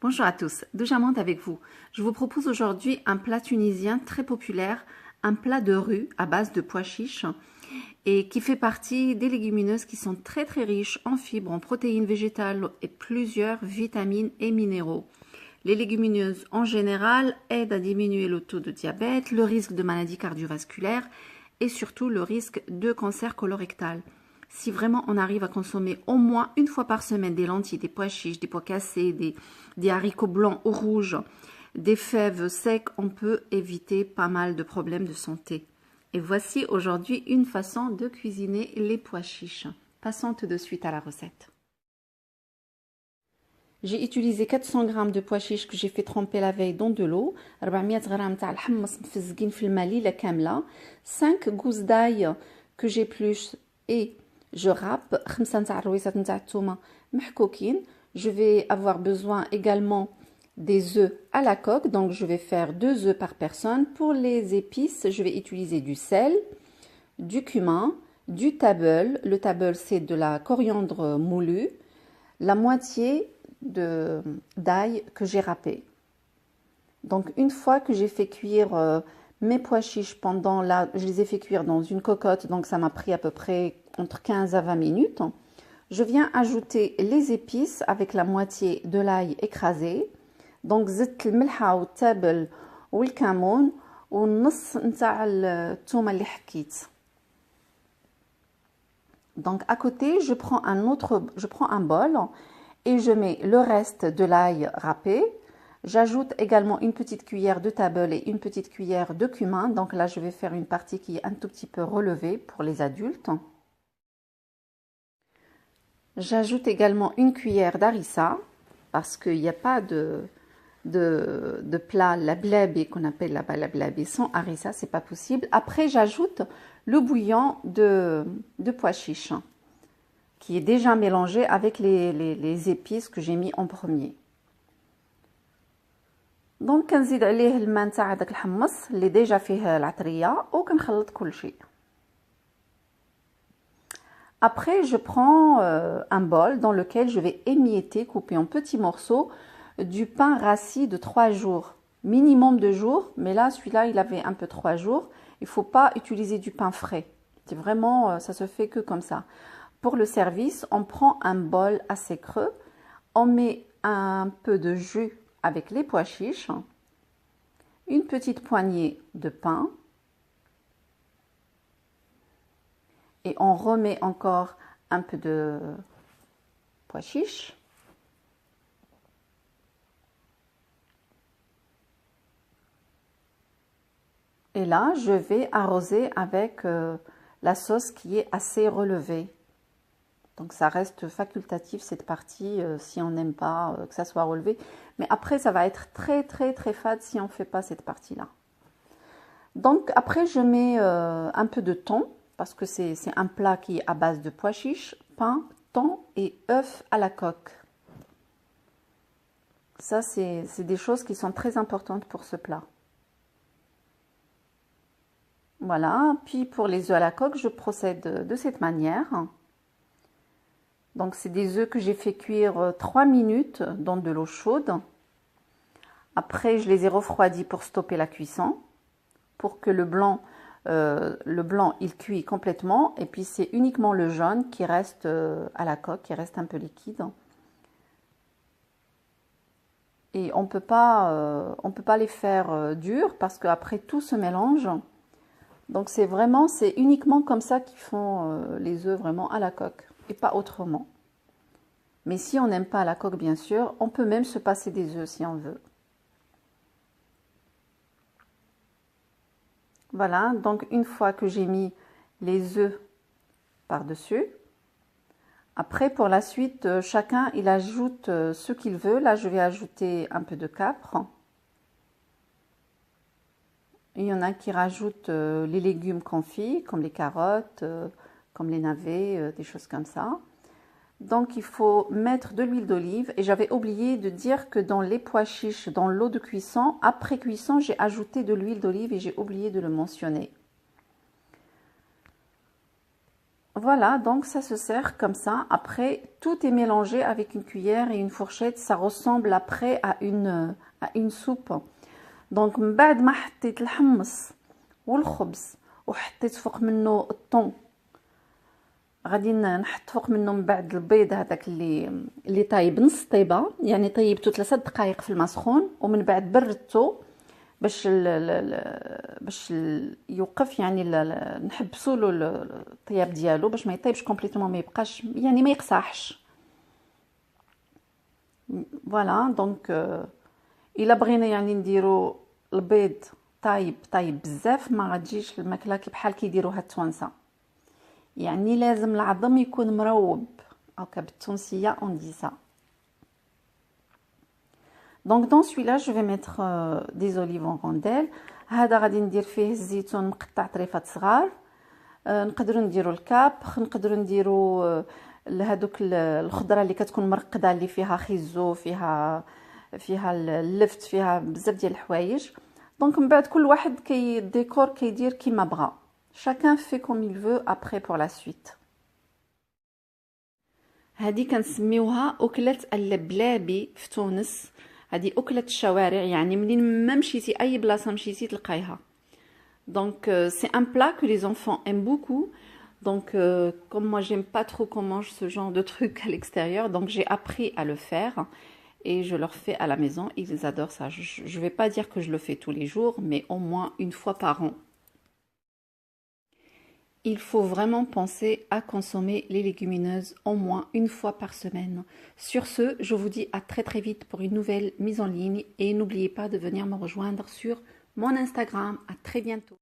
Bonjour à tous, Doujamante avec vous. Je vous propose aujourd'hui un plat tunisien très populaire, un plat de rue à base de pois chiches et qui fait partie des légumineuses qui sont très riches en fibres, en protéines végétales et plusieurs vitamines et minéraux. Les légumineuses en général aident à diminuer le taux de diabète, le risque de maladies cardiovasculaires et surtout le risque de cancer colorectal. Si vraiment on arrive à consommer au moins une fois par semaine des lentilles, des pois chiches, des pois cassés, des haricots blancs ou rouges, des fèves secs, on peut éviter pas mal de problèmes de santé. Et voici aujourd'hui une façon de cuisiner les pois chiches. Passons tout de suite à la recette. J'ai utilisé 400 g de pois chiches que j'ai fait tremper la veille dans de l'eau, 400 g تاع الحمص مفزقين في الماء ليلة كاملة, 5 gousses d'ail que j'épluche et je râpe, 5 نتاع الرويسات نتاع الثومة محكوكين. Je vais avoir besoin également des œufs à la coque, donc je vais faire 2 œufs par personne. Pour les épices, je vais utiliser du sel, du cumin, du table. Le table, c'est de la coriandre moulue, la moitié d'ail que j'ai râpé. Donc une fois que j'ai fait cuire mes pois chiches je les ai fait cuire dans une cocotte, donc ça m'a pris à peu près entre 15 à 20 minutes. Je viens ajouter les épices avec la moitié de l'ail écrasé. Donc زدت الملحة والتابل والكمون والنص نتاع الثومة اللي حكيت. Donc à côté, je prends un bol et je mets le reste de l'ail râpé. J'ajoute également une petite cuillère de table et une petite cuillère de cumin. Donc là, je vais faire une partie qui est un tout petit peu relevée pour les adultes. J'ajoute également une cuillère d'harissa parce qu'il n'y a pas de plat lablabi qu'on appelle la lablabi sans harissa, c'est pas possible. Après, j'ajoute le bouillon de pois chiches qui est déjà mélangé avec les épices que j'ai mis en premier. Donc كنزيد عليه الماء نتاع داك الحمص اللي ديجا فيه العطريه وكنخلط كل شيء. Après, je prends un bol dans lequel je vais émietter, couper en petits morceaux du pain rassis de 3 jours, minimum 2 jours, mais là celui-là il avait un peu 3 jours. Il faut pas utiliser du pain frais, c'est vraiment, ça se fait que comme ça. Pour le service, on prend un bol assez creux, on met un peu de jus avec les pois chiches, une petite poignée de pain, et on remet encore un peu de pois chiches. Et là, je vais arroser avec la sauce qui est assez relevée. Donc ça reste facultatif cette partie si on n'aime pas que ça soit relevé. Mais après, ça va être très fade si on ne fait pas cette partie-là. Donc après, je mets un peu de thon parce que c'est un plat qui est à base de pois chiches, pain, thon et œufs à la coque. Ça, c'est des choses qui sont très importantes pour ce plat. Voilà, puis pour les œufs à la coque, je procède de cette manière. Donc c'est des œufs que j'ai fait cuire 3 minutes dans de l'eau chaude. Après, je les ai refroidis pour stopper la cuisson, pour que le blanc il cuit complètement. Et puis c'est uniquement le jaune qui reste à la coque, qui reste un peu liquide. Et on peut pas les faire durs parce qu'après tout se mélange. Donc c'est uniquement comme ça qu'ils font les œufs vraiment à la coque et pas autrement. Mais si on n'aime pas à la coque, bien sûr, on peut même se passer des œufs si on veut. Voilà, donc une fois que j'ai mis les œufs par-dessus, après pour la suite, chacun il ajoute ce qu'il veut. Là, je vais ajouter un peu de capre. Il y en a qui rajoutent les légumes confits, comme les carottes, comme les navets, des choses comme ça. Donc, il faut mettre de l'huile d'olive. Et j'avais oublié de dire que dans les pois chiches, dans l'eau de cuisson, après cuisson, j'ai ajouté de l'huile d'olive et j'ai oublié de le mentionner. Voilà, donc ça se sert comme ça. Après, tout est mélangé avec une cuillère et une fourchette. Ça ressemble après à une soupe. Donc, من بعد ما حطيت الحمص والخبز وحطيت فوق منه الطون، غادي نحط فوق منه من بعد البيض هذاك اللي طايب نص طيبه، يعني طيبته 3 دقائق في الماء سخون، ومن بعد بردته باش يوقف، يعني نحبسوا له الطياب ديالو باش ما يطيبش كومبليتومون، ما يبقاش يعني ما يقصاحش. فوالا دونك الا بغينا يعني نديرو البيض طايب بزاف، ما غتجيش الماكله بحال كيديروها التوانسه، يعني لازم العظم يكون مروب هكا بالتونسيه اون دي سا. Donc dans celui-là, je vais mettre des olives en rondelles. هذا غادي ندير فيه الزيتون مقطع طريفات صغار. نقدروا نديروا الكابخ، نقدروا نديروا هذوك الخضره اللي كتكون مرقده اللي فيها خيزو، فيها اللفت، فيها بزاف ديال الحوايج. دونك من بعد كل واحد ديكور كيدير كيما بغا. Chacun fait comme il veut après pour la suite. هذه كنسميوها أكلة اللبلابي في تونس. هذه أكلة الشوارع، يعني منين ما مشيتي أي بلاصة مشيتي تلقايها. Donc c'est un plat que les enfants aiment beaucoup. Donc comme moi j'aime pas trop qu'on mange ce genre de truc à l'extérieur, donc j'ai appris à le faire et je leur fais à la maison. Ils adorent ça. Je vais pas dire que je le fais tous les jours, mais au moins une fois par an. Il faut vraiment penser à consommer les légumineuses au moins une fois par semaine. Sur ce, je vous dis à très très vite pour une nouvelle mise en ligne et n'oubliez pas de venir me rejoindre sur mon Instagram. À très bientôt.